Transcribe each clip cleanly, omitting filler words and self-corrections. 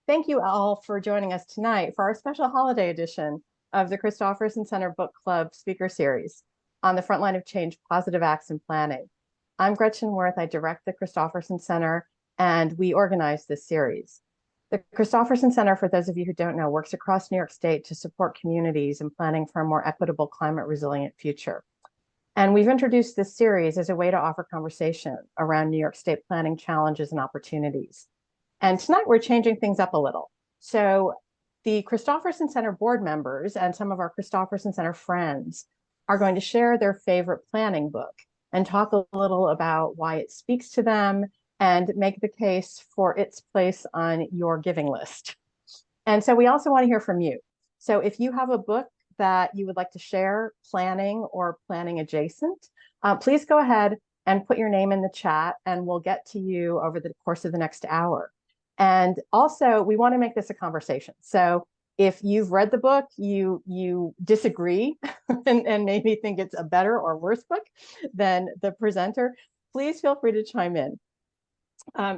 Thank you all for joining us tonight for our special holiday edition of the Christopherson Center Book Club Speaker Series on the Frontline of Change, Positive Acts and Planning. I'm Gretchen Worth. I direct the Christopherson Center, and we organize this series. The Christopherson Center, for those of you who don't know, works across New York State to support communities in planning for a more equitable, climate-resilient future. And we've introduced this series as a way to offer conversation around New York State planning challenges and opportunities. And tonight we're changing things up a little. So the Christopherson Center board members and some of our Christopherson Center friends are going to share their favorite planning book and talk a little about why it speaks to them and make the case for its place on your giving list. And so we also want to hear from you. So if you have a book that you would like to share, planning or planning adjacent, please go ahead and put your name in the chat and we'll get to you over the course of the next hour. And also, we want to make this a conversation. So if you've read the book, you disagree and maybe think it's a better or worse book than the presenter, please feel free to chime in.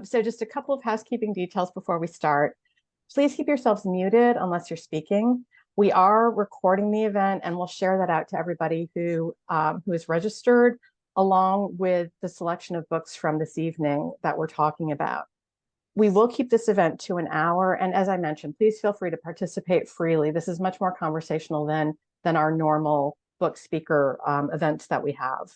So just a couple of housekeeping details before we start. Please keep yourselves muted unless you're speaking. We are recording the event and we'll share that out to everybody who is registered, along with the selection of books from this evening that we're talking about. We will keep this event to an hour. And as I mentioned, please feel free to participate freely. This is much more conversational than our normal book speaker events that we have.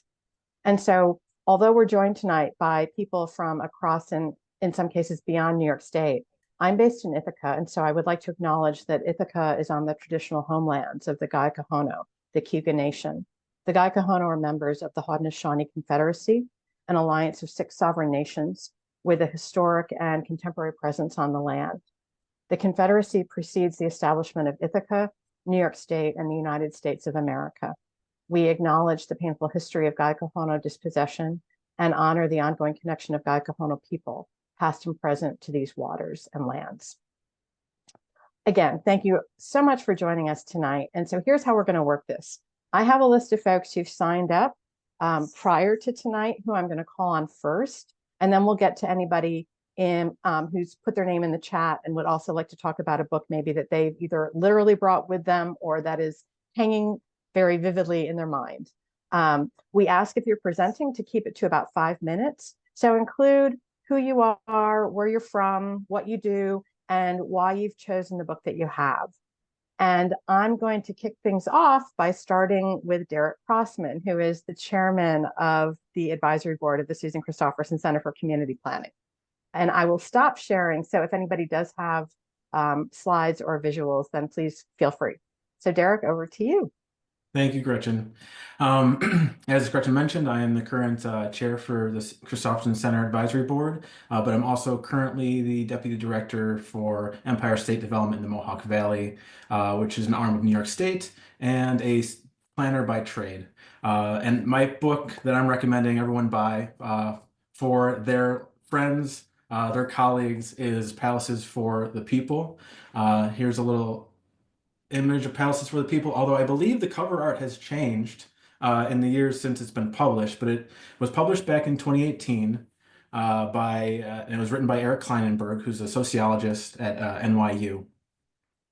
And so, although we're joined tonight by people from across and in some cases beyond New York State, I'm based in Ithaca. And so I would like to acknowledge that Ithaca is on the traditional homelands of the Guy Cahono, the Cayuga Nation. The Guy Cahono are members of the Haudenosaunee Confederacy, an alliance of 6 sovereign nations with a historic and contemporary presence on the land. The Confederacy precedes the establishment of Ithaca, New York State, and the United States of America. We acknowledge the painful history of Guy Cahono dispossession and honor the ongoing connection of Guy Cahono people, past and present, to these waters and lands. Again, thank you so much for joining us tonight. And so here's how we're going to work this. I have a list of folks who've signed up prior to tonight who I'm going to call on first. And then we'll get to anybody who's put their name in the chat and would also like to talk about a book maybe that they've either literally brought with them or that is hanging very vividly in their mind. We ask, if you're presenting, to keep it to about 5 minutes. So include who you are, where you're from, what you do, and why you've chosen the book that you have. And I'm going to kick things off by starting with Derek Crossman, who is the chairman of the advisory board of the Susan Christopherson Center for Community Planning. And I will stop sharing. So if anybody does have slides or visuals, then please feel free. So Derek, over to you. Thank you, Gretchen. As Gretchen mentioned, I am the current chair for the Christopherson Center Advisory Board, but I'm also currently the deputy director for Empire State Development in the Mohawk Valley, which is an arm of New York State, and a planner by trade. And my book that I'm recommending everyone buy for their friends, their colleagues, is Palaces for the People. Here's a little image of Palaces for the People, although I believe the cover art has changed in the years since it's been published, but it was published back in 2018 and it was written by Eric Kleinenberg, who's a sociologist at NYU.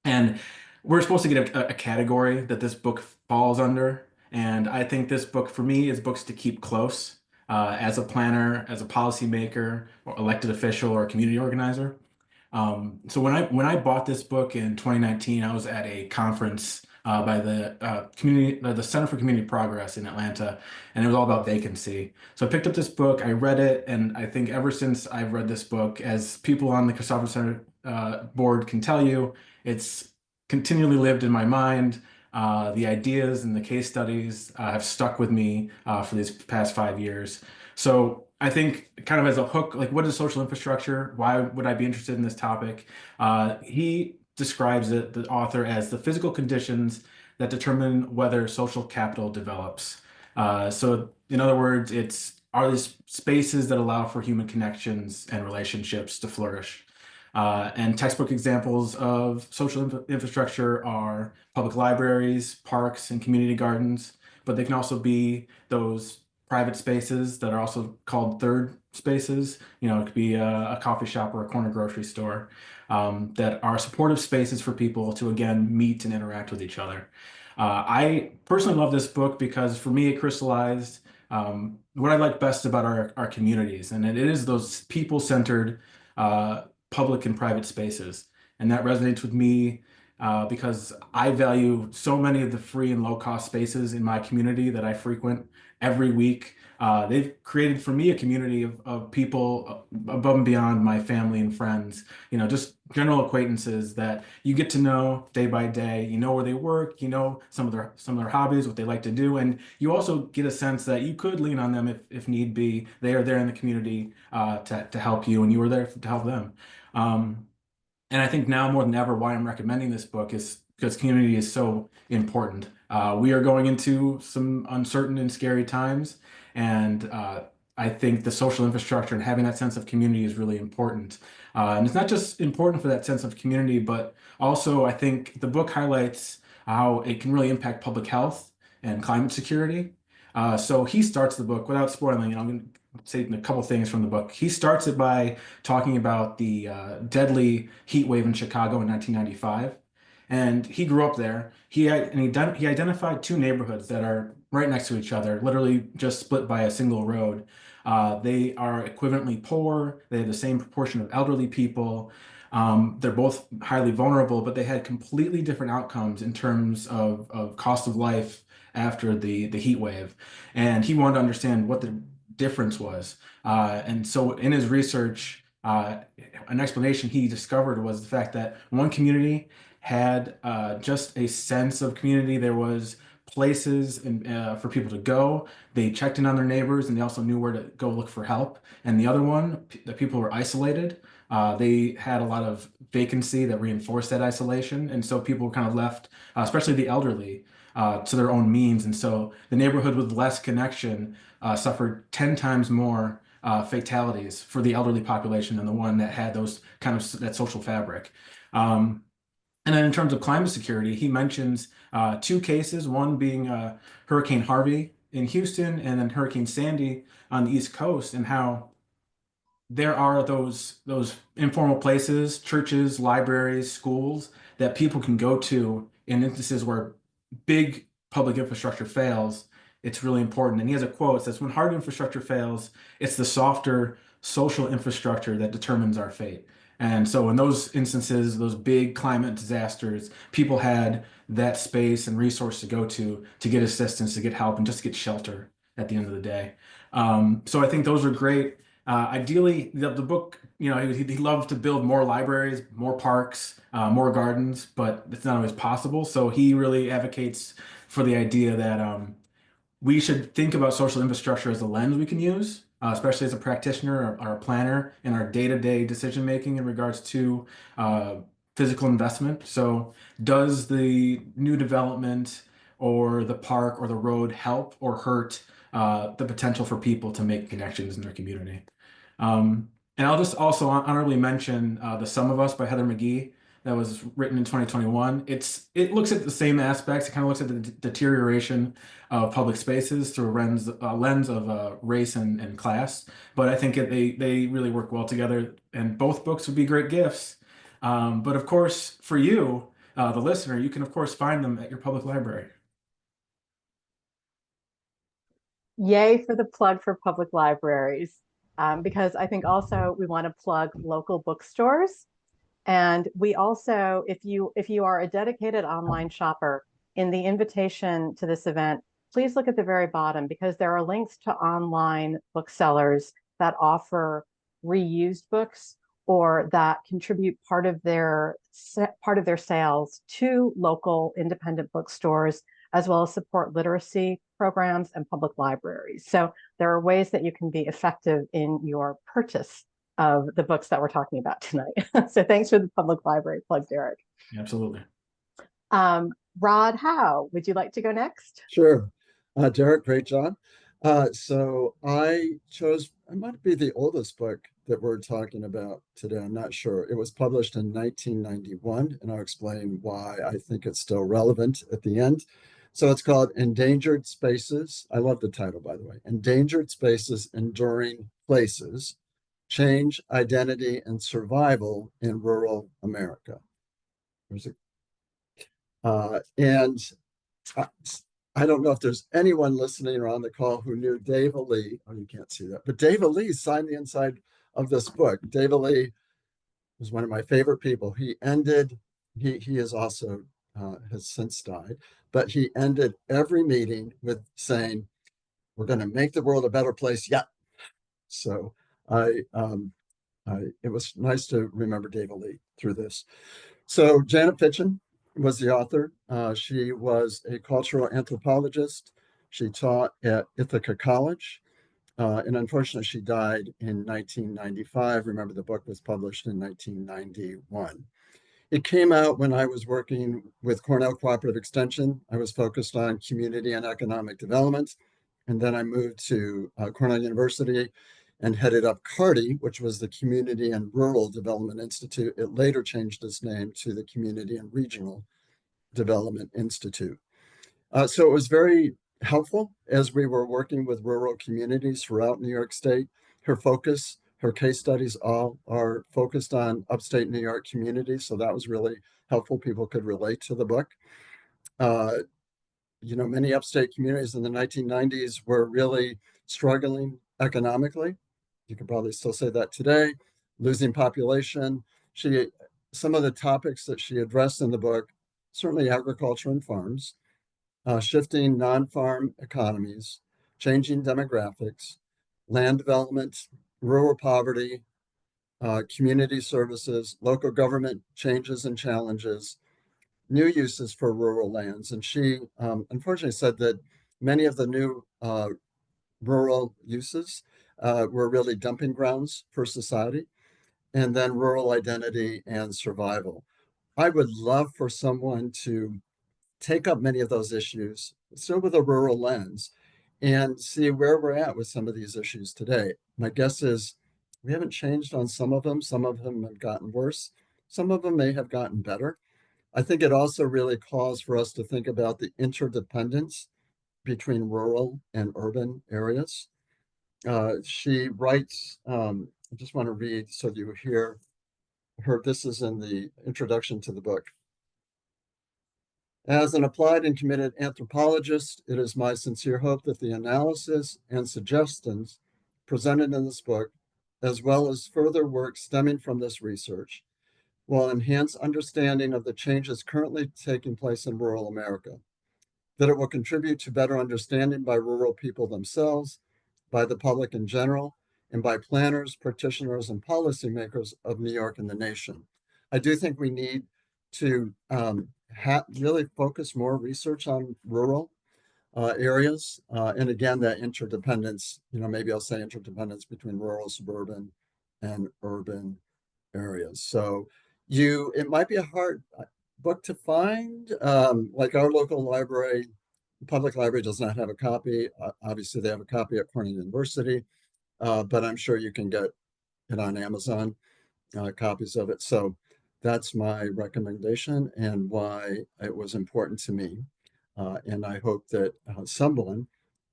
And we're supposed to get a category that this book falls under, and I think this book, for me, is books to keep close as a planner, as a policymaker, or elected official, or community organizer. So when I bought this book in 2019, I was at a conference by the Center for Community Progress in Atlanta, and it was all about vacancy. So I picked up this book, I read it, and I think ever since I've read this book, as people on the Christopherson Center board can tell you, it's continually lived in my mind. The ideas and the case studies have stuck with me for these past 5 years. So I think, kind of as a hook, like, what is social infrastructure? Why would I be interested in this topic? He describes it, the author, as the physical conditions that determine whether social capital develops. So in other words, are these spaces that allow for human connections and relationships to flourish. And textbook examples of social infrastructure are public libraries, parks, and community gardens, but they can also be those private spaces that are also called third spaces. You know, it could be a coffee shop or a corner grocery store, that are supportive spaces for people to, again, meet and interact with each other. I personally love this book because for me, it crystallized what I like best about our communities, and it is those people-centered public and private spaces. And that resonates with me because I value so many of the free and low-cost spaces in my community that I frequent every week. They've created for me a community of people above and beyond my family and friends, you know, just general acquaintances that you get to know day by day. You know where they work, you know some of their hobbies, what they like to do, and you also get a sense that you could lean on them if need be. They are there in the community to help you, and you are there to help them. Um, and I think now more than ever, why I'm recommending this book is because community is so important. We are going into some uncertain and scary times, and I think the social infrastructure and having that sense of community is really important. And it's not just important for that sense of community, but also I think the book highlights how it can really impact public health and climate security. So he starts the book without spoiling, and I'm going to say a couple things from the book. He starts it by talking about the deadly heat wave in Chicago in 1995. And he grew up there. He identified two neighborhoods that are right next to each other, literally just split by a single road. They are equivalently poor. They have the same proportion of elderly people. They're both highly vulnerable, but they had completely different outcomes in terms of cost of life after the heat wave. And he wanted to understand what the difference was. And so in his research, an explanation he discovered was the fact that one community had just a sense of community. There was places for people to go. They checked in on their neighbors, and they also knew where to go look for help. And the other one, the people were isolated. They had a lot of vacancy that reinforced that isolation, and so people were kind of left, especially the elderly, to their own means. And so the neighborhood with less connection suffered 10 times more fatalities for the elderly population than the one that had those kind of that social fabric. Um, and then in terms of climate security, he mentions two cases, one being Hurricane Harvey in Houston and then Hurricane Sandy on the East Coast, and how there are those informal places, churches, libraries, schools that people can go to in instances where big public infrastructure fails. It's really important. And he has a quote that says, "When hard infrastructure fails, it's the softer social infrastructure that determines our fate." And so in those instances, those big climate disasters, people had that space and resource to go to get assistance, to get help, and just to get shelter at the end of the day. So I think those are great. Ideally, the book, you know, he loved to build more libraries, more parks, more gardens, but it's not always possible. So he really advocates for the idea that we should think about social infrastructure as a lens we can use, especially as a practitioner or a planner in our day-to-day decision making in regards to uh, physical investment. So, does the new development or the park or the road help or hurt the potential for people to make connections in their community? And I'll just also honorably mention The Sum of Us by Heather McGhee that was written in 2021. It looks at the same aspects. It kind of looks at the deterioration of public spaces through a lens of race and class. But I think they really work well together, and both books would be great gifts. But of course, for you, the listener, you can of course find them at your public library. Yay for the plug for public libraries, because I think also we want to plug local bookstores. And we also, if you are a dedicated online shopper, in the invitation to this event, please look at the very bottom because there are links to online booksellers that offer reused books or that contribute part of their sales to local independent bookstores, as well as support literacy programs and public libraries. So there are ways that you can be effective in your purchase of the books that we're talking about tonight. So thanks for the public library plug, Derek. Absolutely. Rod Howe, would you like to go next? Sure. Derek, great job. So I chose, it might be the oldest book that we're talking about today. I'm not sure. It was published in 1991, and I'll explain why I think it's still relevant at the end. So it's called Endangered Spaces. I love the title, by the way. Endangered Spaces, Enduring Places, Change, Identity, and Survival in Rural America. There's and I don't know if there's anyone listening or on the call who knew Dave Ali. Oh, you can't see that, but Dave Ali signed the inside of this book. Dave Ali was one of my favorite people. He is also has since died, but he ended every meeting with saying, "We're going to make the world a better place." Yeah. So it was nice to remember Dave Ali through this. So Janet Fitchen was the author. She was a cultural anthropologist. She taught at Ithaca College. And unfortunately, she died in 1995. Remember, the book was published in 1991. It came out when I was working with Cornell Cooperative Extension. I was focused on community and economic development. And then I moved to Cornell University and headed up CARDI, which was the Community and Rural Development Institute. It later changed its name to the Community and Regional Development Institute. So it was very helpful as we were working with rural communities throughout New York State. Her focus, her case studies all are focused on upstate New York communities. So that was really helpful. People could relate to the book. Many upstate communities in the 1990s were really struggling economically. You could probably still say that today, losing population. Some of the topics that she addressed in the book, certainly agriculture and farms, shifting non-farm economies, changing demographics, land development, rural poverty, community services, local government changes and challenges, new uses for rural lands. And she unfortunately said that many of the new rural uses were really dumping grounds for society, and then rural identity and survival. I would love for someone to take up many of those issues, still with a rural lens, and see where we're at with some of these issues today. My guess is we haven't changed on some of them. Some of them have gotten worse. Some of them may have gotten better. I think it also really calls for us to think about the interdependence between rural and urban areas. She writes, I just want to read so you hear her. This is in the introduction to the book. As an applied and committed anthropologist, it is my sincere hope that the analysis and suggestions presented in this book, as well as further work stemming from this research, will enhance understanding of the changes currently taking place in rural America, that it will contribute to better understanding by rural people themselves, by the public in general, and by planners, practitioners, and policymakers of New York and the nation. I do think we need to really focus more research on rural areas. And again, that interdependence, maybe I'll say interdependence between rural, suburban, and urban areas. So it might be a hard book to find. Like our local library, public library does not have a copy. Obviously, they have a copy at Cornell University, but I'm sure you can get it on Amazon, copies of it. So that's my recommendation and why it was important to me. And I hope that someone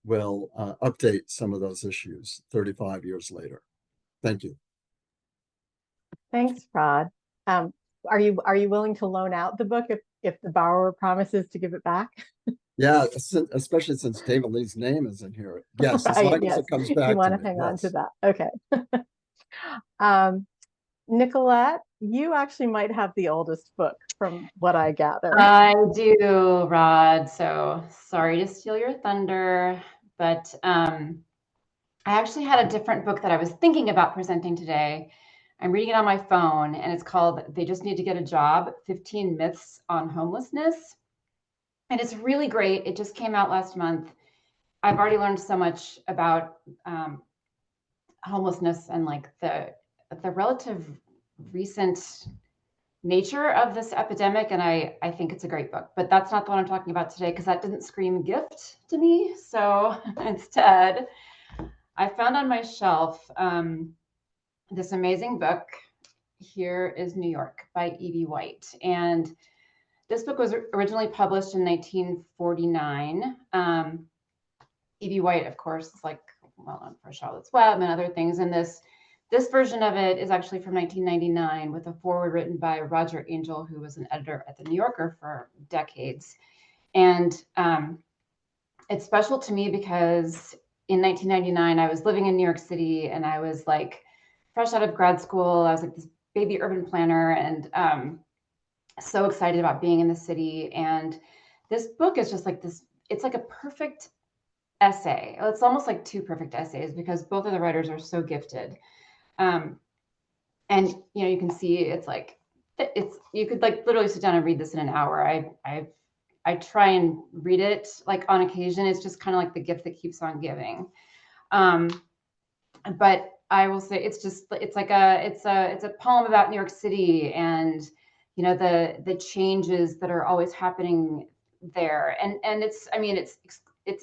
will update some of those issues 35 years later. Thank you. Thanks, Rod. Are you willing to loan out the book if the borrower promises to give it back? Yeah, especially since David Lee's name is in here. Yes, Right, as long yes. as it comes back You want to to me. hang on Yes. to that. Okay. Nicolette, you actually might have the oldest book from what I gather. I do, Rod. So sorry to steal your thunder, but I actually had a different book that I was thinking about presenting today. I'm reading it on my phone, and it's called They Just Need to Get a Job, 15 Myths on Homelessness. And it's really great. It just came out last month. I've already learned so much about homelessness and like the relative recent nature of this epidemic, and I think it's a great book, but that's not the one I'm talking about today because that didn't scream gift to me. So instead, I found on my shelf this amazing book, Here is New York by E.B. White. And this book was originally published in 1949. E.B. White, of course, is like well known for Charlotte's Web and other things. And this version of it is actually from 1999 with a foreword written by Roger Angell, who was an editor at the New Yorker for decades. And it's special to me because in 1999, I was living in New York City and I was like fresh out of grad school. I was like this baby urban planner and so excited about being in the city. And this book is just like this, it's like a perfect essay. It's almost like two perfect essays because both of the writers are so gifted. And you know, you can see it's like you could like literally sit down and read this in an hour. I try and read it like on occasion. It's just kind of like the gift that keeps on giving. But I will say it's a poem about New York City and you know the changes that are always happening there. And it's I mean it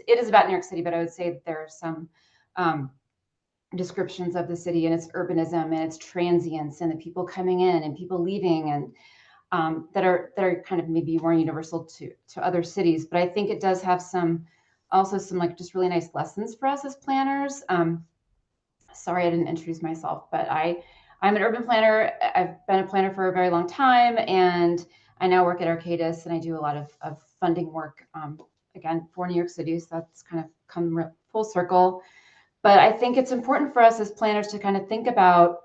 is about New York City, but I would say that there are some descriptions of the city and its urbanism and its transience and the people coming in and people leaving and that are kind of maybe more universal to other cities. But I think it does have also some like just really nice lessons for us as planners. Sorry, I didn't introduce myself, but I'm an urban planner. I've been a planner for a very long time, and I now work at Arcadis, and I do a lot of funding work, again, for New York City. So that's kind of come full circle. But I think it's important for us as planners to kind of think about,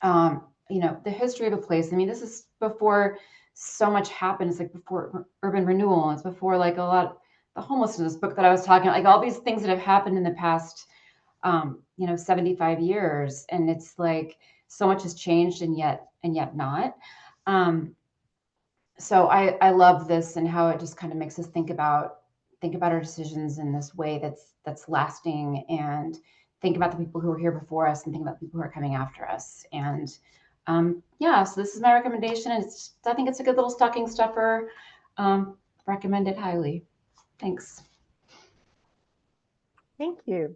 you know, the history of a place. I mean, this is before so much happened. It's like before urban renewal. It's before like a lot, the homelessness book that I was talking about, like all these things that have happened in the past, you know, 75 years. And it's like so much has changed and yet not. So I love this and how it just kind of makes us think about our decisions in this way that's lasting, and think about the people who were here before us and think about the people who are coming after us. And yeah, so this is my recommendation, and I think it's a good little stocking stuffer. Recommend it highly. Thanks. Thank you.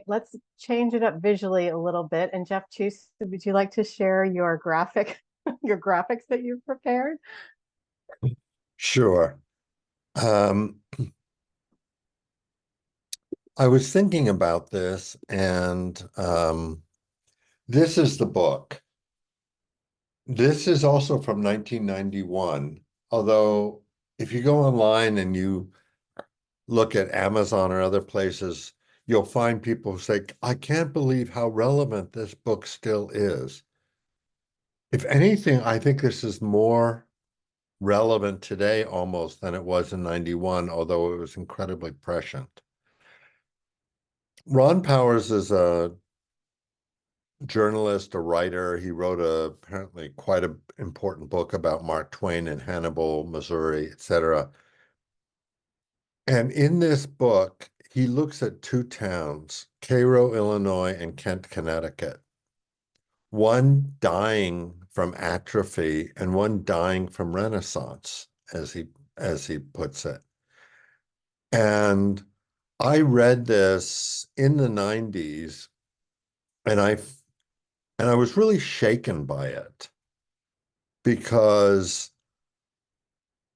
Let's change it up visually a little bit. And Jeff Chuse, would you like to share your your graphics that you've prepared? Sure. I was thinking about this, and this is the book. This is also from 1991, although if you go online and you look at Amazon or other places, you'll find people who say, I can't believe how relevant this book still is. If anything, I think this is more relevant today almost than it was in 91, although it was incredibly prescient. Ron Powers is a journalist, a writer. He wrote apparently quite an important book about Mark Twain in Hannibal, Missouri, etc. And in this book, he looks at two towns, Cairo, Illinois, and Kent, Connecticut. One dying from atrophy and one dying from Renaissance, as he puts it. And I read this in the 90s, and I was really shaken by it, because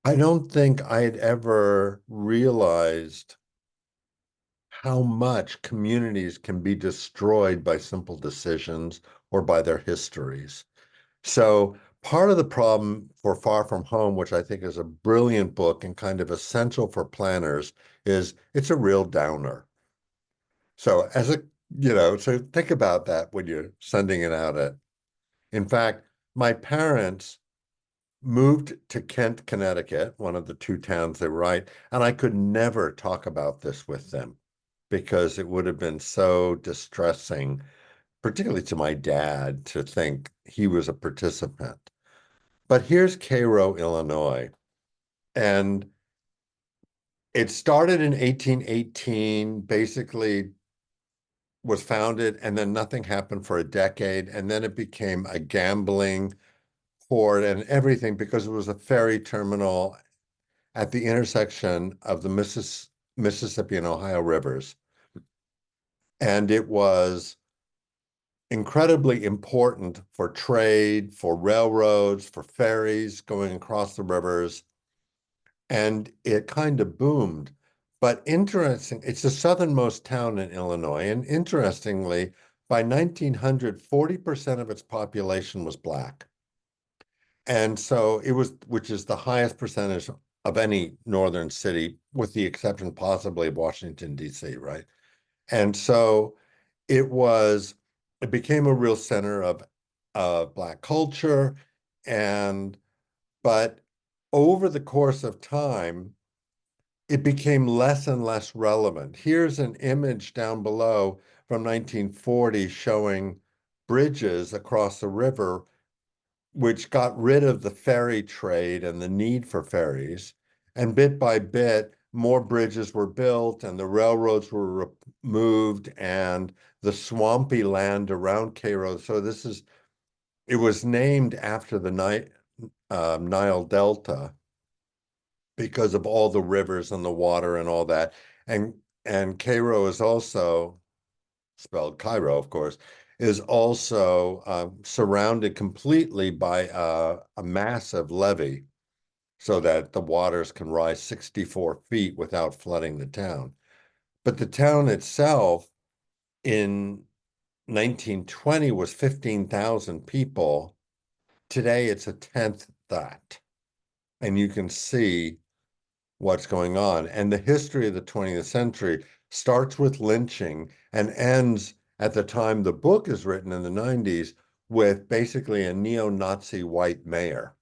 I don't think I had ever realized how much communities can be destroyed by simple decisions or by their histories. So part of the problem for Far From Home, which I think is a brilliant book and kind of essential for planners, is it's a real downer. So so think about that when you're sending it out. In fact, my parents moved to Kent, Connecticut, one of the two towns they write, and I could never talk about this with them because it would have been so distressing, particularly to my dad, to think he was a participant. But here's Cairo, Illinois, and it started in 1818, basically was founded, and then nothing happened for a decade, and then it became a gambling port and everything because it was a ferry terminal at the intersection of the Mississippi and Ohio rivers. And it was incredibly important for trade, for railroads, for ferries going across the rivers, and it kind of boomed. But interesting, it's the southernmost town in Illinois, and interestingly, by 1900, 40% of its population was Black. And so it was, which is the highest percentage of any northern city, with the exception possibly of Washington, D.C., right? And so it became a real center of Black culture. But over the course of time, it became less and less relevant. Here's an image down below from 1940 showing bridges across the river, which got rid of the ferry trade and the need for ferries. And bit by bit, more bridges were built and the railroads were removed and the swampy land around Cairo. So it was named after the Nile Delta because of all the rivers and the water and all that. And Cairo is also, spelled Cairo, of course, is also surrounded completely by a massive levee so that the waters can rise 64 feet without flooding the town. But the town itself in 1920 was 15,000 people. Today it's a tenth that. And you can see what's going on. And the history of the 20th century starts with lynching and ends at the time the book is written in the 90s with basically a neo-Nazi white mayor.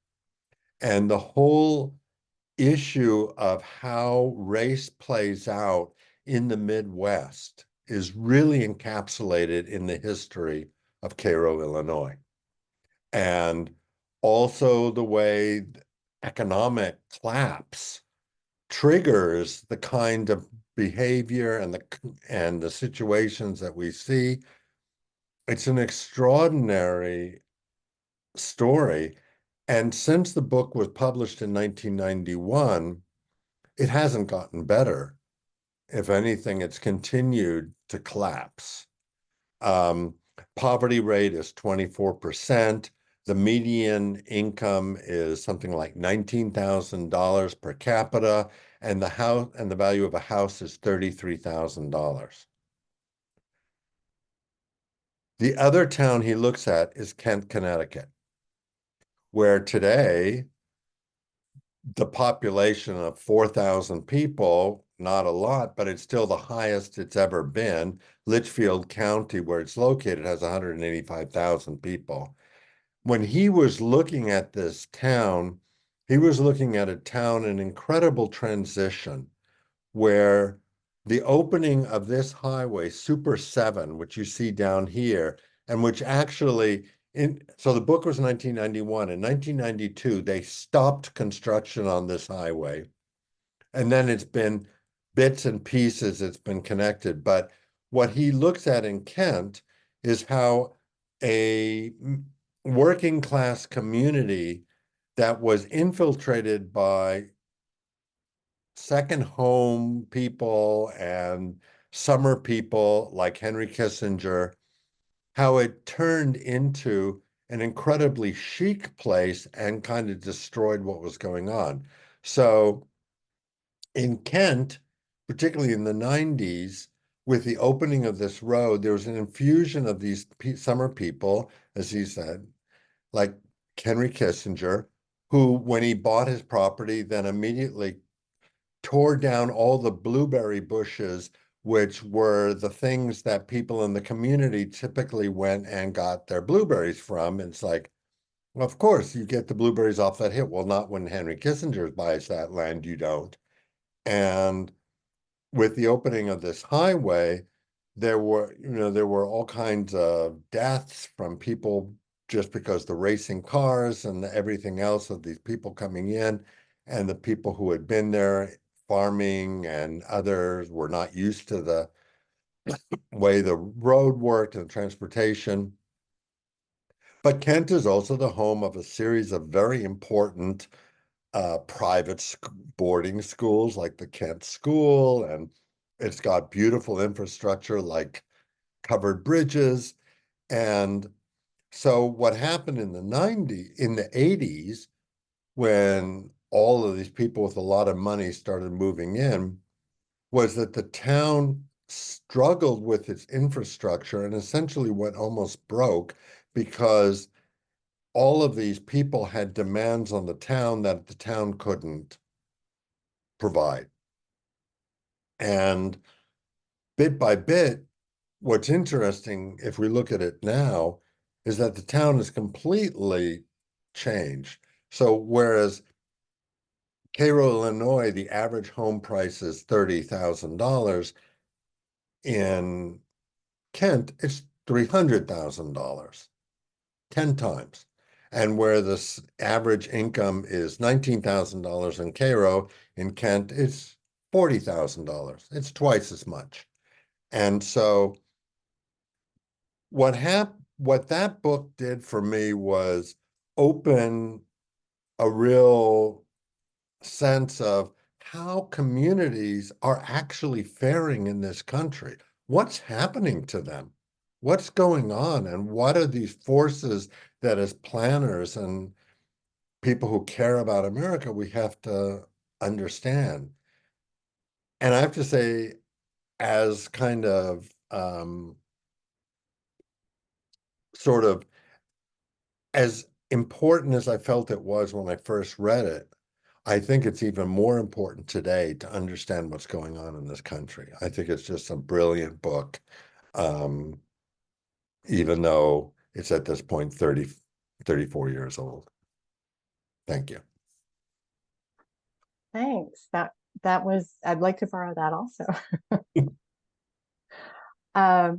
And the whole issue of how race plays out in the Midwest is really encapsulated in the history of Cairo, Illinois. And also the way economic collapse triggers the kind of behavior and the situations that we see. It's an extraordinary story. And since the book was published in 1991, it hasn't gotten better. If anything, it's continued to collapse. Poverty rate is 24%. The median income is something like $19,000 per capita, and the value of a house is $33,000. The other town he looks at is Kent, Connecticut, where today the population of 4,000 people, not a lot, but it's still the highest it's ever been. Litchfield County, where it's located, has 185,000 people. When he was looking at this town, he was looking at a town in incredible transition, where the opening of this highway, Super 7, which you see down here, and which actually, so the book was 1991. In 1992, they stopped construction on this highway. And then it's been bits and pieces, it's been connected. But what he looks at in Kent is how a working class community that was infiltrated by second home people and summer people like Henry Kissinger, how it turned into an incredibly chic place and kind of destroyed what was going on. So in Kent, particularly in the 90s, with the opening of this road, there was an infusion of these summer people, as he said, like Henry Kissinger, who, when he bought his property, then immediately tore down all the blueberry bushes, which were the things that people in the community typically went and got their blueberries from. And it's like, well, of course, you get the blueberries off that hill. Well, not when Henry Kissinger buys that land, you don't. And with the opening of this highway, there were all kinds of deaths from people just because the racing cars and everything else of these people coming in, and the people who had been there farming and others were not used to the way the road worked and transportation. But Kent is also the home of a series of very important private boarding schools like the Kent School, and it's got beautiful infrastructure like covered bridges. And so what happened in the 80s, when all of these people with a lot of money started moving in, was that the town struggled with its infrastructure and essentially went almost broke because all of these people had demands on the town that the town couldn't provide. And bit by bit, what's interesting, if we look at it now, is that the town has completely changed. So whereas Cairo, Illinois, the average home price is $30,000, in Kent, it's $300,000, 10 times. And where the average income is $19,000 in Cairo, in Kent, it's $40,000. It's twice as much. And so what that book did for me was open a real sense of how communities are actually faring in this country. What's happening to them? What's going on? And what are these forces that as planners and people who care about America, we have to understand? And I have to say, as kind of sort of as important as I felt it was when I first read it, I think it's even more important today to understand what's going on in this country. I think it's just a brilliant book, um, even though it's at this point 34 years old. Thank you. Thanks. That was, I'd like to borrow that also. I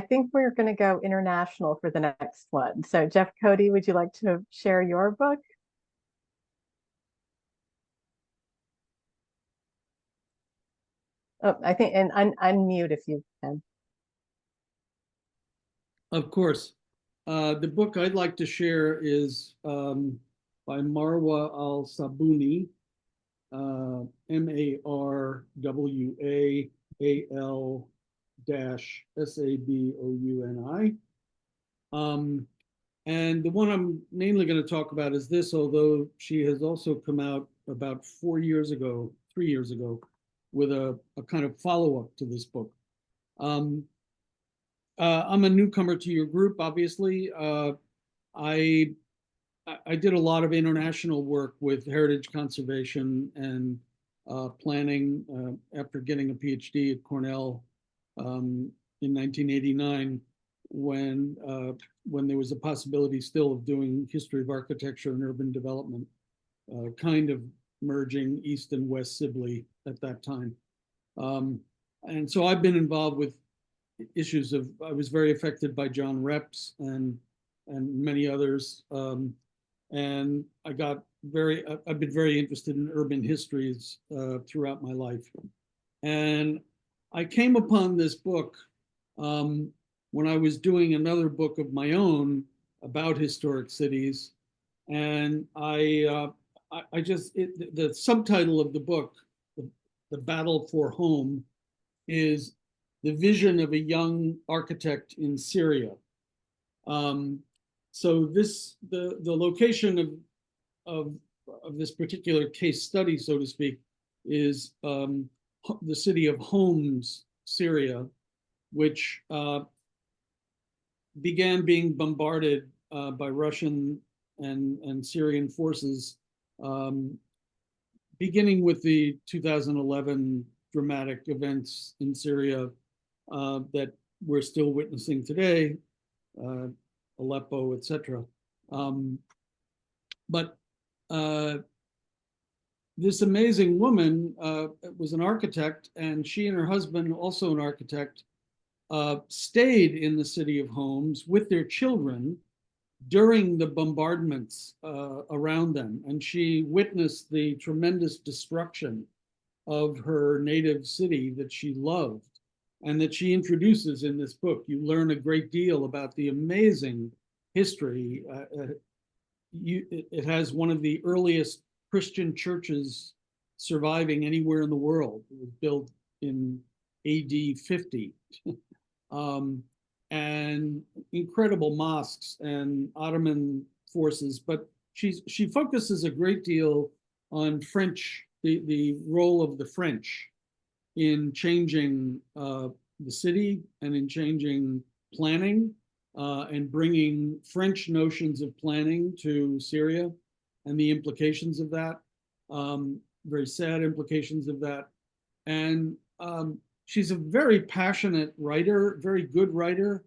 think we're going to go international for the next one. So Jeff Cody, would you like to share your book? Oh, I think, and unmute if you can. Of course. The book I'd like to share is by Marwa Al-Sabuni, MARWAAL-SABOUNI. And the one I'm mainly going to talk about is this, although she has also come out about 3 years ago, with a kind of follow-up to this book. I'm a newcomer to your group, obviously. I did a lot of international work with heritage conservation and planning after getting a PhD at Cornell in 1989, when there was a possibility still of doing history of architecture and urban development, kind of merging East and West Sibley at that time. And so I've been involved with issues of, I was very affected by John Reps and many others. And I've been very interested in urban histories throughout my life. And I came upon this book when I was doing another book of my own about historic cities. And the subtitle of the book, The Battle for Home, is the vision of a young architect in Syria. So the location of this particular case study, so to speak, is the city of Homs, Syria, which began being bombarded by Russian and Syrian forces, beginning with the 2011 dramatic events in Syria that we're still witnessing today, Aleppo, etc. But this amazing woman was an architect, and she and her husband, also an architect, stayed in the city of Homs with their children during the bombardments around them. And she witnessed the tremendous destruction of her native city that she loved and that she introduces in this book. You learn a great deal about the amazing history. It has one of the earliest Christian churches surviving anywhere in the world. It was built in AD 50. and incredible mosques and Ottoman forces, but she focuses a great deal on French, the role of the French in changing the city and in changing planning and bringing French notions of planning to Syria and the implications of that, very sad implications of that. And she's a very passionate writer, very good writer.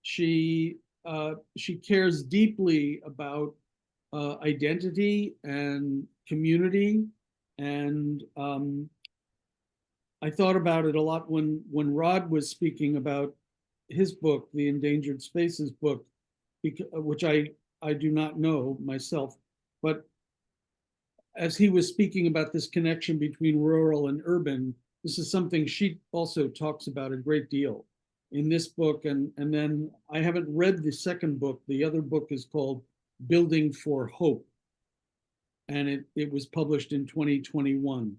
She cares deeply about identity and community, and I thought about it a lot when Rod was speaking about his book, the Endangered Spaces book, which I do not know myself, but as he was speaking about this connection between rural and urban, this is something she also talks about a great deal in this book. And then I haven't read the second book. The other book is called Building for Hope, and it was published in 2021.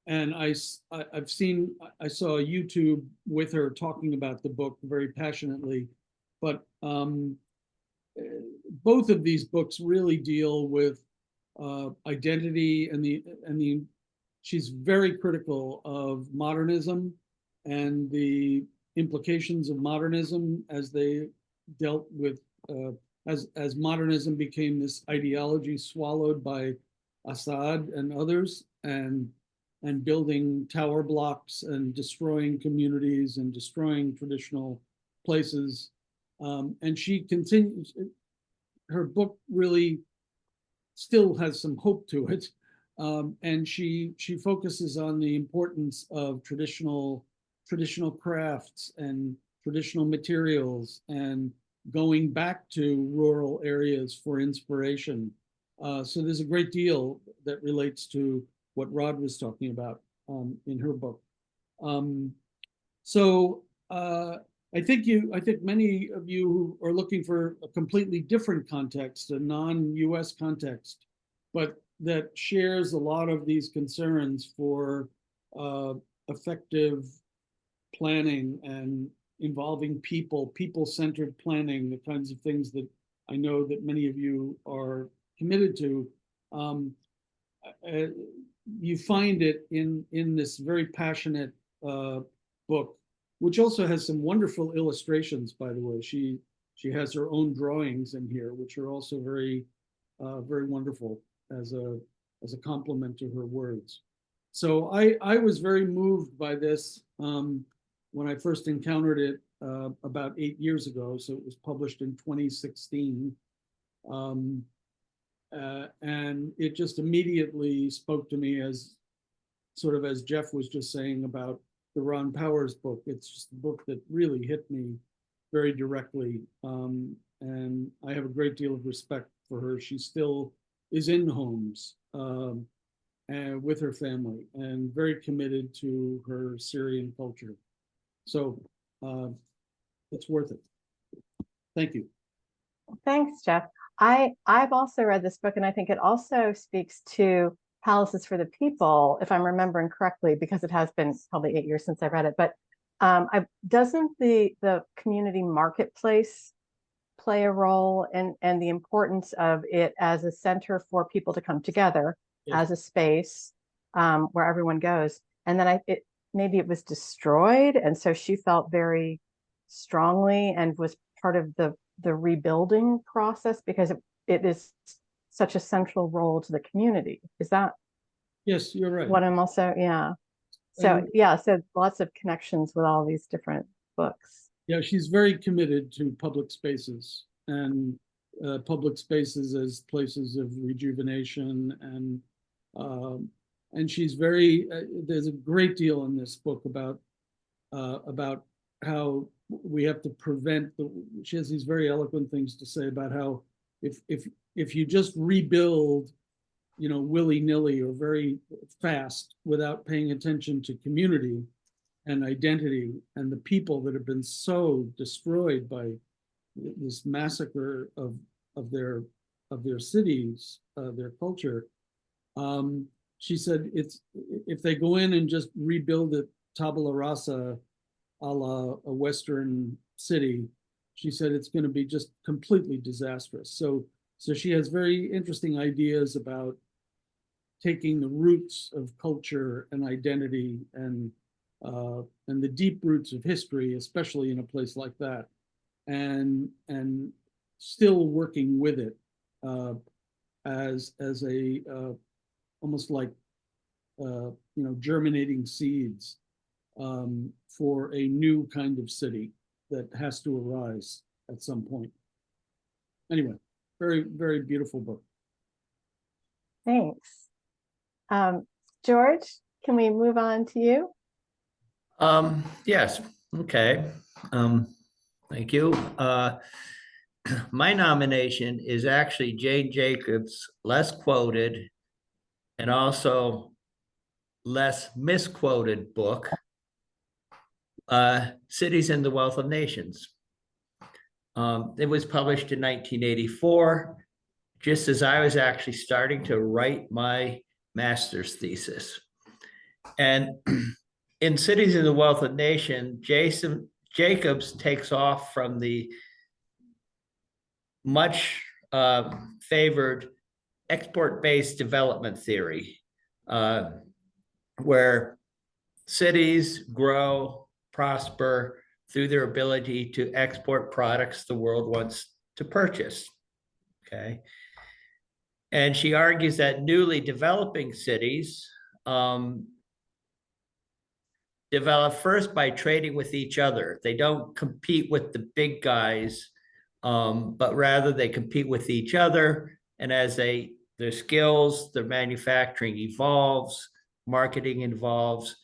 And I saw a YouTube with her talking about the book very passionately, but both of these books really deal with identity and she's very critical of modernism and the implications of modernism as they dealt with as modernism became this ideology swallowed by Assad and others, and building tower blocks and destroying communities and destroying traditional places. And she continues, her book really still has some hope to it. And she focuses on the importance of traditional crafts and traditional materials and going back to rural areas for inspiration. So there's a great deal that relates to what Rod was talking about in her book. I think many of you are looking for a completely different context, a non-US context, but that shares a lot of these concerns for effective planning and involving people-centered planning, the kinds of things that I know that many of you are committed to. You find it in this very passionate book, which also has some wonderful illustrations, by the way. She has her own drawings in here, which are also very wonderful as a complement to her words. So I was very moved by this when I first encountered it about 8 years ago. So it was published in 2016. And it just immediately spoke to me as sort of as Jeff was just saying about the Ron Powers book. It's just a book that really hit me very directly. And I have a great deal of respect for her. She still is in homes and with her family and very committed to her Syrian culture. So it's worth it. Thank you. Thanks, Jeff. I've also read this book, and I think it also speaks to Palaces for the People, if I'm remembering correctly, because it has been probably 8 years since I read it. But doesn't the community marketplace play a role and the importance of it as a center for people to come together, yes, as a space where everyone goes? And then maybe it was destroyed, and so she felt very strongly and was part of the rebuilding process because it is such a central role to the community. Is that? Yes, you're right. What I'm also, yeah. So so lots of connections with all these different books. Yeah, she's very committed to public spaces and public spaces as places of rejuvenation, and she's very. There's a great deal in this book about how we have to prevent she has these very eloquent things to say about how if you just rebuild, willy-nilly or very fast without paying attention to community and identity and the people that have been so destroyed by this massacre of their cities, their culture. She said if they go in and just rebuild it tabula rasa, a la a Western city, she said it's going to be just completely disastrous. So she has very interesting ideas about taking the roots of culture and identity and the deep roots of history, especially in a place like that, and still working with it as a almost like germinating seeds for a new kind of city that has to arise at some point. Anyway, very, very beautiful book. Thanks. George, can we move on to you? Yes, okay. Thank you. My nomination is actually Jane Jacobs' less quoted and also less misquoted book, Cities and the Wealth of Nations. It was published in 1984, just as I was actually starting to write my master's thesis. And in Cities and the Wealth of Nations, Jacobs takes off from the much favored export-based development theory, where cities grow, prosper through their ability to export products the world wants to purchase. Okay. And she argues that newly developing cities develop first by trading with each other. They don't compete with the big guys, but rather they compete with each other. And as their skills, their manufacturing evolves, marketing evolves,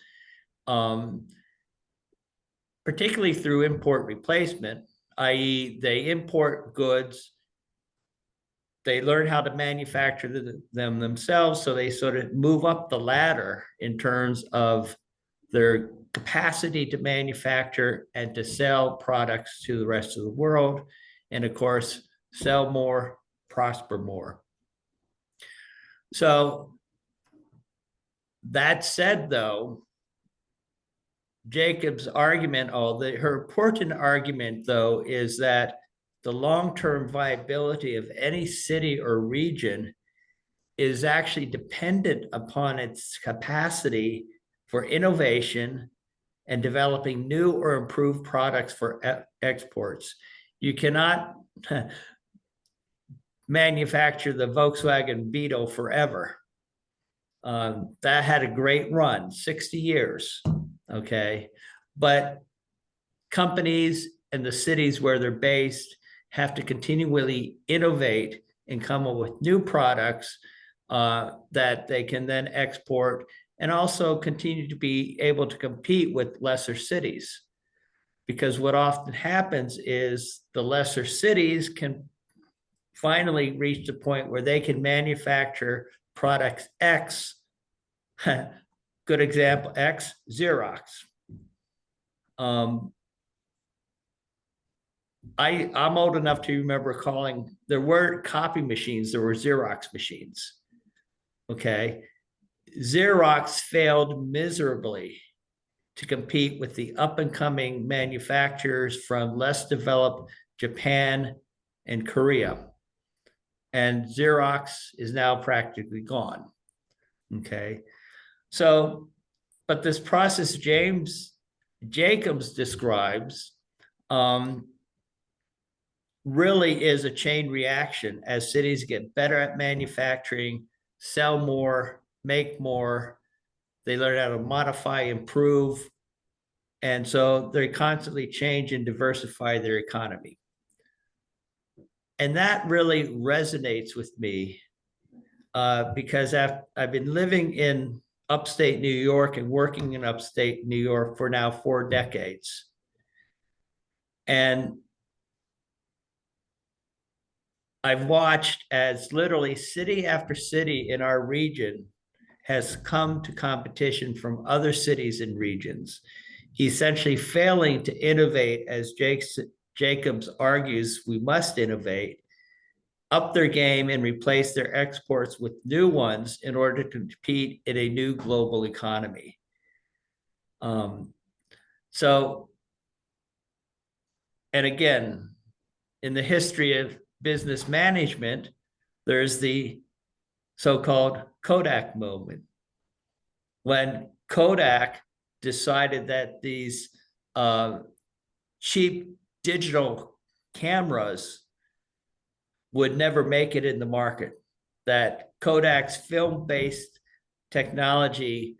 particularly through import replacement, i.e. they import goods, they learn how to manufacture them themselves, so they sort of move up the ladder in terms of their capacity to manufacture and to sell products to the rest of the world. And of course, sell more, prosper more. So that said, though, Jacobs' argument, her important argument, though, is that the long-term viability of any city or region is actually dependent upon its capacity for innovation and developing new or improved products for exports. You cannot manufacture the Volkswagen Beetle forever. That had a great run, 60 years, okay? But companies and the cities where they're based have to continually innovate and come up with new products that they can then export, and also continue to be able to compete with lesser cities. Because what often happens is the lesser cities can finally reach the point where they can manufacture products X, good example, X, Xerox. I'm old enough to remember there weren't copy machines, there were Xerox machines, okay? Xerox failed miserably to compete with the up-and-coming manufacturers from less developed Japan and Korea. And Xerox is now practically gone, okay? So, but this process Jacobs describes really is a chain reaction as cities get better at manufacturing, sell more, make more, they learn how to modify, improve, and so they constantly change and diversify their economy. And that really resonates with me because I've been living in upstate New York and working in upstate New York for now 4 decades. And I've watched as literally city after city in our region has come to competition from other cities and regions, essentially failing to innovate, as Jacobs argues we must innovate, up their game and replace their exports with new ones in order to compete in a new global economy. So And again, in the history of business management, there's the so-called Kodak moment. When Kodak decided that these cheap digital cameras would never make it in the market, that Kodak's film-based technology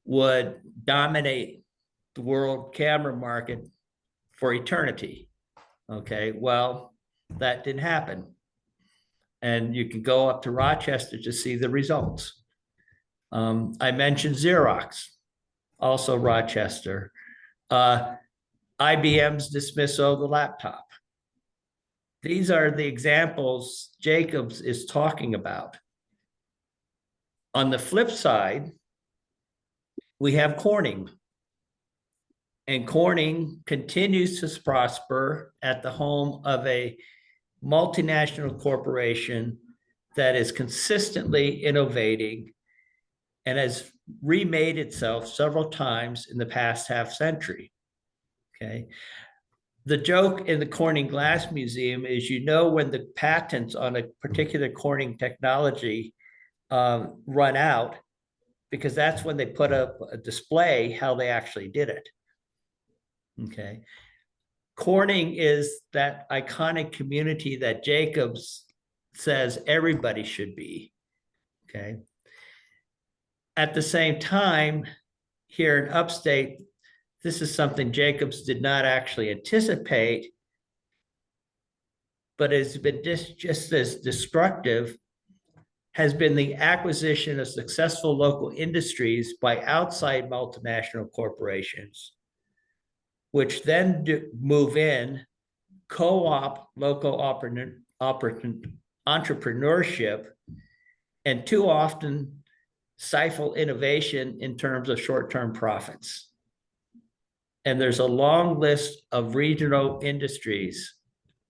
would dominate the world camera market for eternity. Okay, well, that didn't happen. And you can go up to Rochester to see the results. I mentioned Xerox, also Rochester. IBM's dismissal of the laptop. These are the examples Jacobs is talking about. On the flip side, we have Corning. And Corning continues to prosper at the home of a multinational corporation that is consistently innovating and has remade itself several times in the past half century. Okay. The joke in the Corning Glass Museum is, you know, when the patents on a particular Corning technology run out, because that's when they put up a display how they actually did it. Okay. Corning is that iconic community that Jacobs says everybody should be. Okay. At the same time, here in upstate, this is something Jacobs did not actually anticipate, but has been just as destructive, has been the acquisition of successful local industries by outside multinational corporations, which then move in, co-op local entrepreneurship, and too often stifle innovation in terms of short-term profits. And there's a long list of regional industries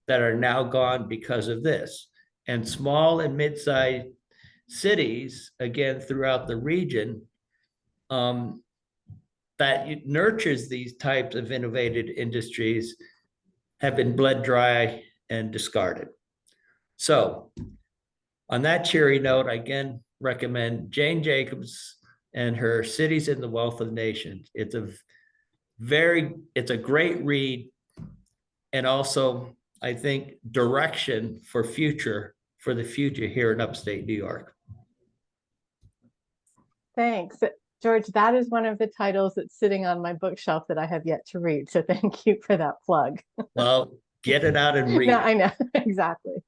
that are now gone because of this. And small and mid-sized cities, again, throughout the region, that nurtures these types of innovative industries have been bled dry and discarded. So on that cheery note, I again recommend Jane Jacobs and her Cities in the Wealth of Nations. It's a great read, and also, I think, direction for the future here in upstate New York. Thanks. George, that is one of the titles that's sitting on my bookshelf that I have yet to read. So thank you for that plug. Well, get it out and read No, it. I know, exactly.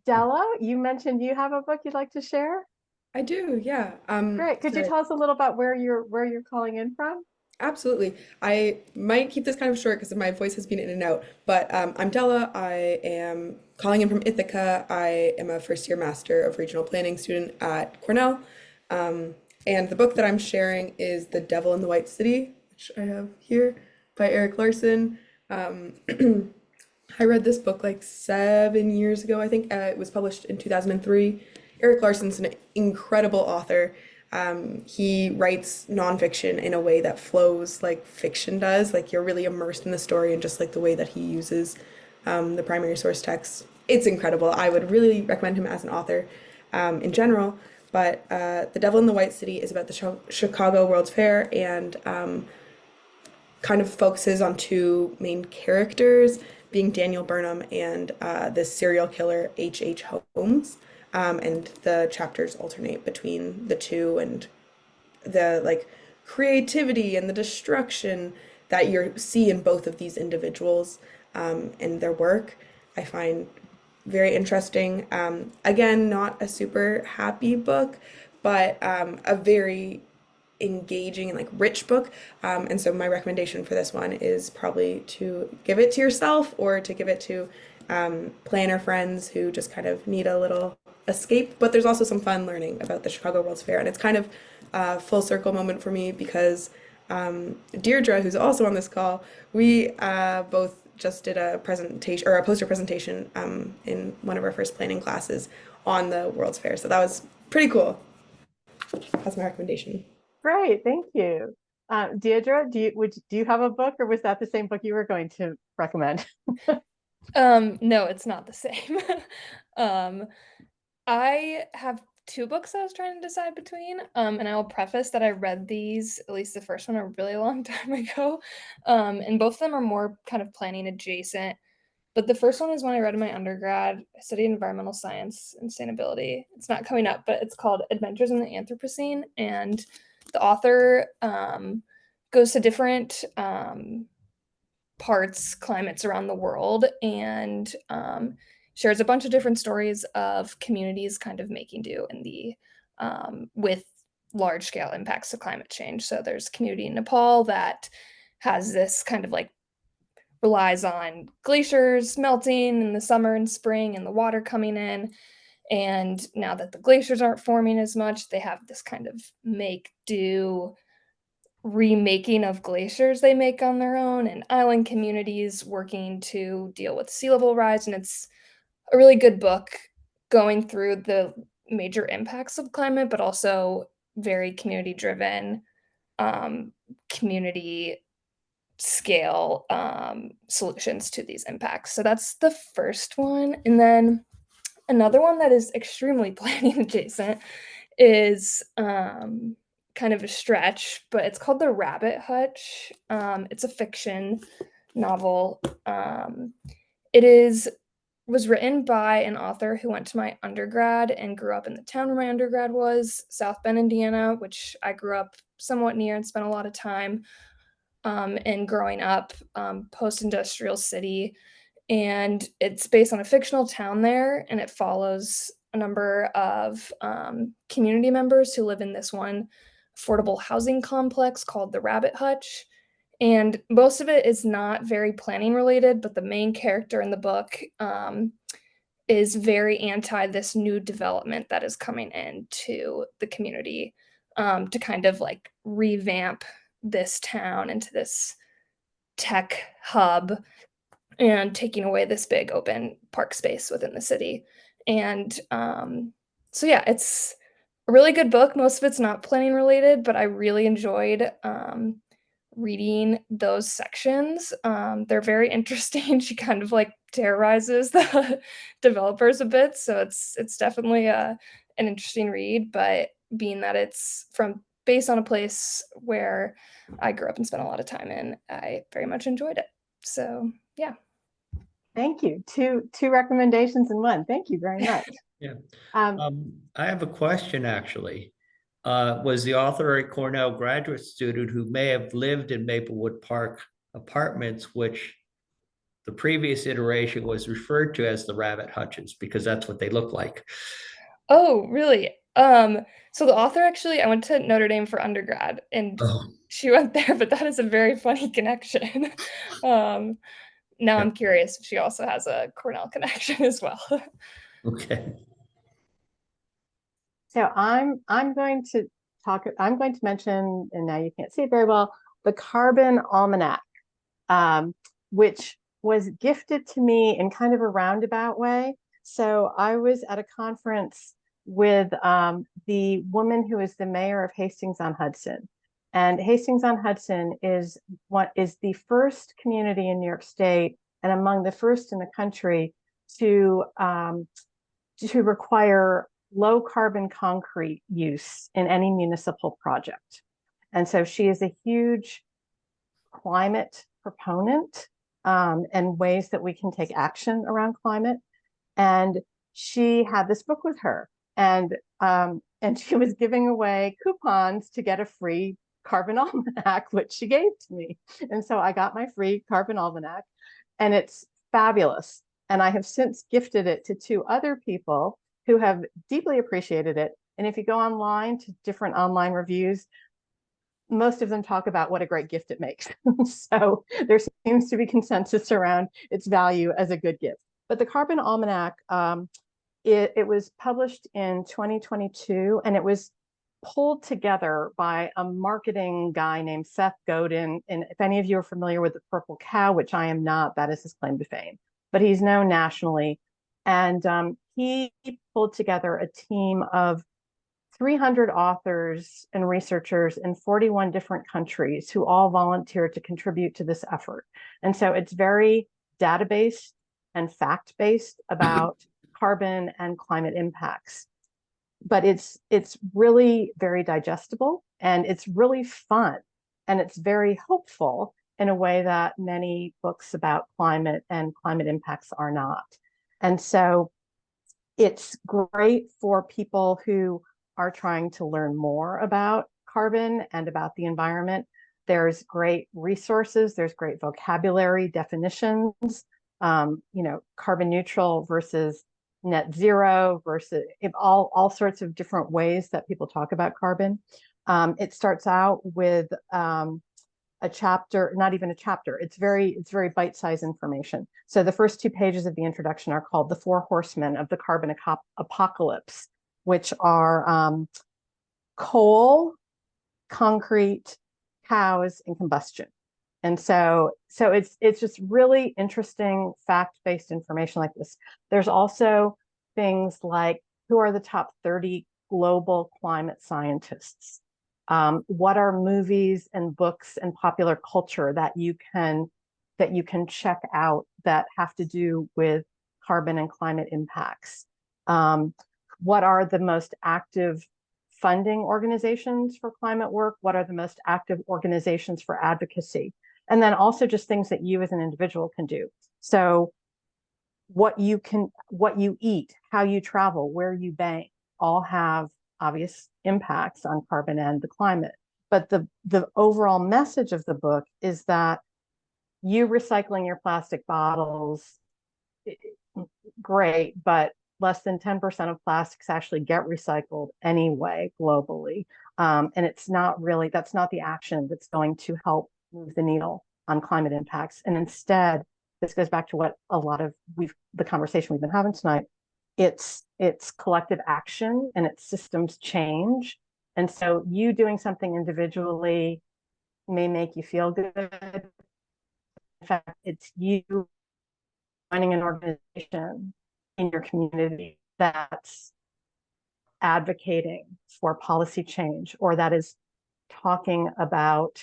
Della, you mentioned you have a book you'd like to share? I do, yeah. Great. Could you tell us a little about where you're calling in from? Absolutely. I might keep this kind of short because my voice has been in and out, but I'm Della. I am calling in from Ithaca. I am a first-year Master of Regional Planning student at Cornell. And the book that I'm sharing is The Devil in the White City, which I have here, by Erik Larson. I read this book like 7 years ago, I think. It was published in 2003. Erik Larson's an incredible author. He writes nonfiction in a way that flows like fiction does. Like, you're really immersed in the story, and just like the way that he uses the primary source text. It's incredible. I would really recommend him as an author in general. But The Devil in the White City is about the Chicago World's Fair, and kind of focuses on two main characters, being Daniel Burnham and this serial killer, H.H. Holmes. And the chapters alternate between the two, and the like creativity and the destruction that you see in both of these individuals and their work, I find very interesting. Again, not a super happy book, but a very engaging and like rich book. And so my recommendation for this one is probably to give it to yourself, or to give it to planner friends who just kind of need a little escape. But there's also some fun learning about the Chicago World's Fair, and it's kind of a full circle moment for me because Deirdre, who's also on this call, we both just did a presentation, or a poster presentation in one of our first planning classes on the World's Fair. So that was pretty cool. That's my recommendation. Great, thank you. Deirdre, do you have a book, or was that the same book you were going to recommend? No, it's not the same. I have two books I was trying to decide between. And I will preface that I read these, at least the first one, a really long time ago. And both of them are more kind of planning adjacent. But the first one is one I read in my undergrad. I studied environmental science and sustainability. It's not coming up, but it's called Adventures in the Anthropocene. And the author goes to different climates around the world, and shares a bunch of different stories of communities kind of making do in the with large scale impacts of climate change. So there's a community in Nepal that has this kind of like relies on glaciers melting in the summer and spring and the water coming in. And now that the glaciers aren't forming as much, they have this kind of make do remaking of glaciers they make on their own, and island communities working to deal with sea level rise. And it's a really good book going through the major impacts of climate, but also very community driven, community scale solutions to these impacts. So that's the first one. And then another one that is extremely planning adjacent is kind of a stretch, but it's called The Rabbit Hutch. It's a fiction novel. Was written by an author who went to my undergrad and grew up in the town where my undergrad was, South Bend, Indiana, which I grew up somewhat near and spent a lot of time in growing up, post-industrial city. And it's based on a fictional town there, and it follows a number of community members who live in this one affordable housing complex called the Rabbit Hutch. And most of it is not very planning related, but the main character in the book is very anti this new development that is coming into the community to kind of like revamp this town into this tech hub and taking away this big open park space within the city. And so yeah, it's a really good book. Most of it's not planning related, but I really enjoyed reading those sections. They're very interesting. She kind of like terrorizes the developers a bit, so it's definitely an interesting read. But being that it's based on a place where I grew up and spent a lot of time in, I very much enjoyed it. So yeah. Thank you. Two recommendations in one. Thank you very much. Yeah. I have a question actually. Was the author a Cornell graduate student who may have lived in Maplewood Park apartments, which the previous iteration was referred to as the Rabbit Hutches because that's what they look like? Oh, really? So the author actually, I went to Notre Dame for undergrad, and she went there, but that is a very funny connection. Now I'm curious if she also has a Cornell connection as well. Okay. So I'm going to mention, and now you can't see it very well, the Carbon Almanac, which was gifted to me in kind of a roundabout way. So I was at a conference with the woman who is the mayor of Hastings-on-Hudson. And Hastings-on-Hudson is the first community in New York State and among the first in the country to require low carbon concrete use in any municipal project. And so she is a huge climate proponent and ways that we can take action around climate. And she had this book with her, and she was giving away coupons to get a free Carbon Almanac, which she gave to me. And so I got my free Carbon Almanac, and it's fabulous. And I have since gifted it to two other people who have deeply appreciated it. And if you go online to different online reviews, most of them talk about what a great gift it makes. So there seems to be consensus around its value as a good gift. But the Carbon Almanac, it was published in 2022, and it was pulled together by a marketing guy named Seth Godin. And if any of you are familiar with the Purple Cow, which I am not, that is his claim to fame, but he's known nationally. And he pulled together a team of 300 authors and researchers in 41 different countries who all volunteered to contribute to this effort. And so it's very data-based and fact-based about carbon and climate impacts. But it's really very digestible, and it's really fun, and it's very hopeful in a way that many books about climate and climate impacts are not. And so it's great for people who are trying to learn more about carbon and about the environment. There's great resources, there's great vocabulary, definitions, carbon neutral versus net zero versus all sorts of different ways that people talk about carbon. It starts out with a chapter, not even a chapter. It's very bite-sized information. So the first 2 pages of the introduction are called The Four Horsemen of the Carbon Apocalypse, which are coal, concrete, cows, and combustion. And so it's just really interesting fact-based information like this. There's also things like, who are the top 30 global climate scientists? What are movies and books and popular culture that you can check out that have to do with carbon and climate impacts? What are the most active funding organizations for climate work? What are the most active organizations for advocacy? And then also just things that you as an individual can do. So what you eat, how you travel, where you bank, all have obvious impacts on carbon and the climate. But the overall message of the book is that you recycling your plastic bottles, great, but less than 10% of plastics actually get recycled anyway globally. And that's not the action that's going to help move the needle on climate impacts. And instead, this goes back to what a lot of the conversation we've been having tonight. It's collective action and it's systems change. And so you doing something individually may make you feel good. In fact, it's you finding an organization in your community that's advocating for policy change, or that is talking about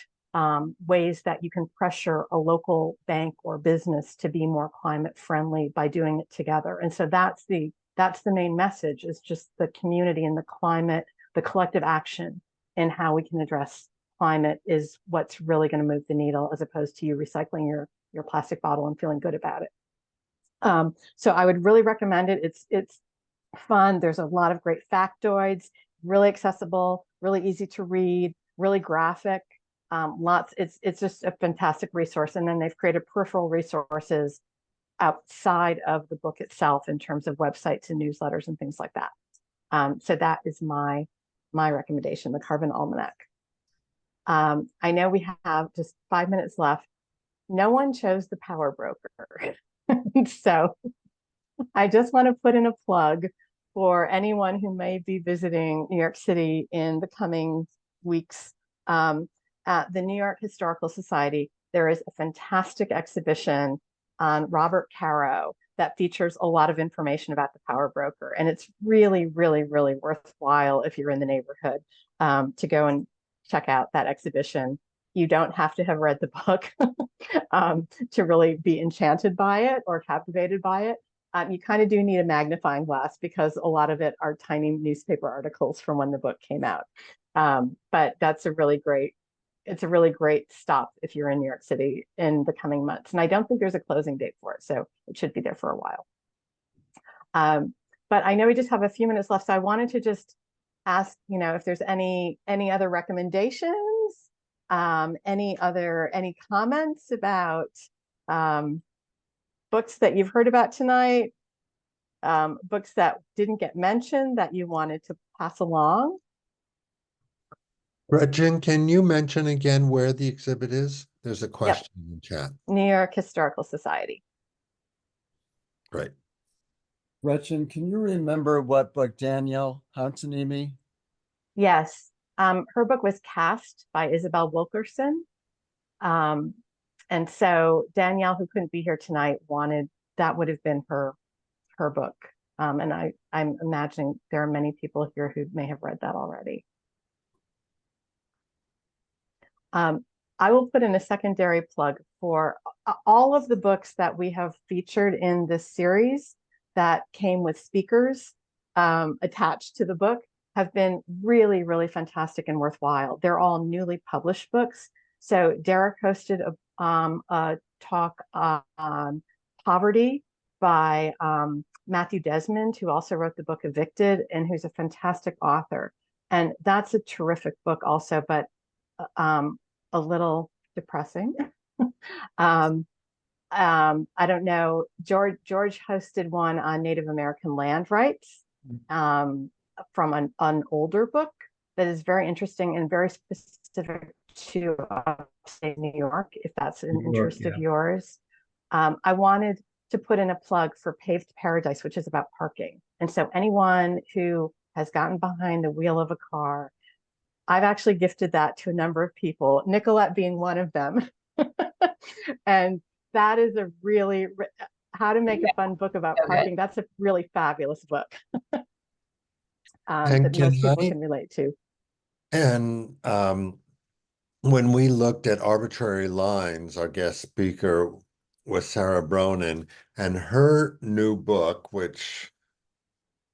ways that you can pressure a local bank or business to be more climate friendly by doing it together. And so that's the main message, is just the community and the climate, the collective action in how we can address climate is what's really going to move the needle, as opposed to you recycling your plastic bottle and feeling good about it. So I would really recommend it. It's fun. There's a lot of great factoids, really accessible, really easy to read, really graphic. It's just a fantastic resource. And then they've created peripheral resources outside of the book itself in terms of websites and newsletters and things like that. So that is my recommendation, the Carbon Almanac. I know we have just 5 minutes left. No one chose the Power Broker. So I just want to put in a plug for anyone who may be visiting New York City in the coming weeks. At the New York Historical Society, there is a fantastic exhibition on Robert Caro that features a lot of information about the Power Broker. And it's really, really, really worthwhile, if you're in the neighborhood, to go and check out that exhibition. You don't have to have read the book to really be enchanted by it or captivated by it. You kind of do need a magnifying glass, because a lot of it are tiny newspaper articles from when the book came out. But that's a really great stop if you're in New York City in the coming months. And I don't think there's a closing date for it, so it should be there for a while. But I know we just have a few minutes left, so I wanted to just ask, if there's any other recommendations, any comments about books that you've heard about tonight, books that didn't get mentioned that you wanted to pass along. Gretchen, can you mention again where the exhibit is? There's a question in the chat. New York Historical Society. Great. Gretchen, can you remember what book Danielle Hauntanimi? Yes. Her book was Cast by Isabel Wilkerson. And so Danielle, who couldn't be here tonight, that would have been her book. And I'm imagining there are many people here who may have read that already. I will put in a secondary plug for all of the books that we have featured in this series that came with speakers attached to the book have been really, really fantastic and worthwhile. They're all newly published books. So Derek hosted a talk on poverty by Matthew Desmond, who also wrote the book Evicted and who's a fantastic author. And that's a terrific book also, but a little depressing. I don't know, George hosted one on Native American land rights from an older book that is very interesting and very specific to upstate New York, if that's an interest of yours. I wanted to put in a plug for Paved Paradise, which is about parking. And so anyone who has gotten behind the wheel of a car, I've actually gifted that to a number of people, Nicolette being one of them. And that is a really, how to make a fun book about parking. That's a really fabulous book that most people can relate to. And when we looked at Arbitrary Lines, our guest speaker was Sarah Bronin, and her new book, which,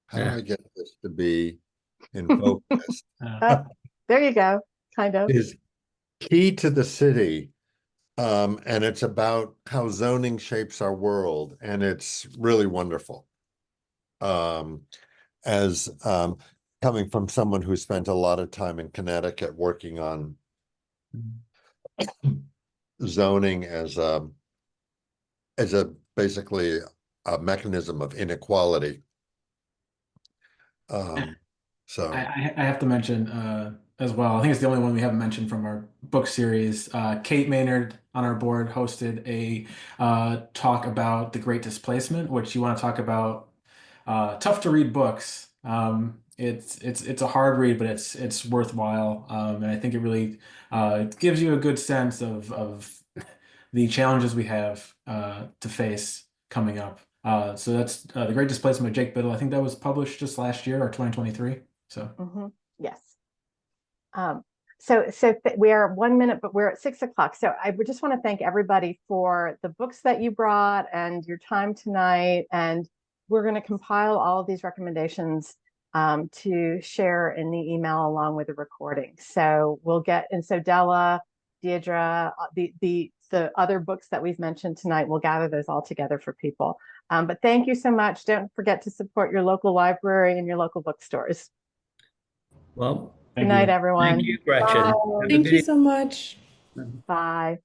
how do I get this to be in focus? There you go, kind of. Is Key to the City. And it's about how zoning shapes our world, and it's really wonderful. As coming from someone who spent a lot of time in Connecticut working on zoning as a basically a mechanism of inequality. So I have to mention as well, I think it's the only one we haven't mentioned from our book series. Kate Maynard on our board hosted a talk about The Great Displacement, which you want to talk about tough to read books. It's a hard read, but it's worthwhile. And I think it really gives you a good sense of the challenges we have to face coming up. So that's The Great Displacement by Jake Biddle. I think that was published just last year or 2023. So yes. So we are 1 minute, but we're at 6 o'clock. So I would just want to thank everybody for the books that you brought and your time tonight. And we're going to compile all of these recommendations to share in the email along with the recording. So we'll get, and so Della, Deirdre, the other books that we've mentioned tonight, we'll gather those all together for people. But thank you so much. Don't forget to support your local library and your local bookstores. Well, good night, everyone. Thank you, Gretchen. Thank you so much. Bye.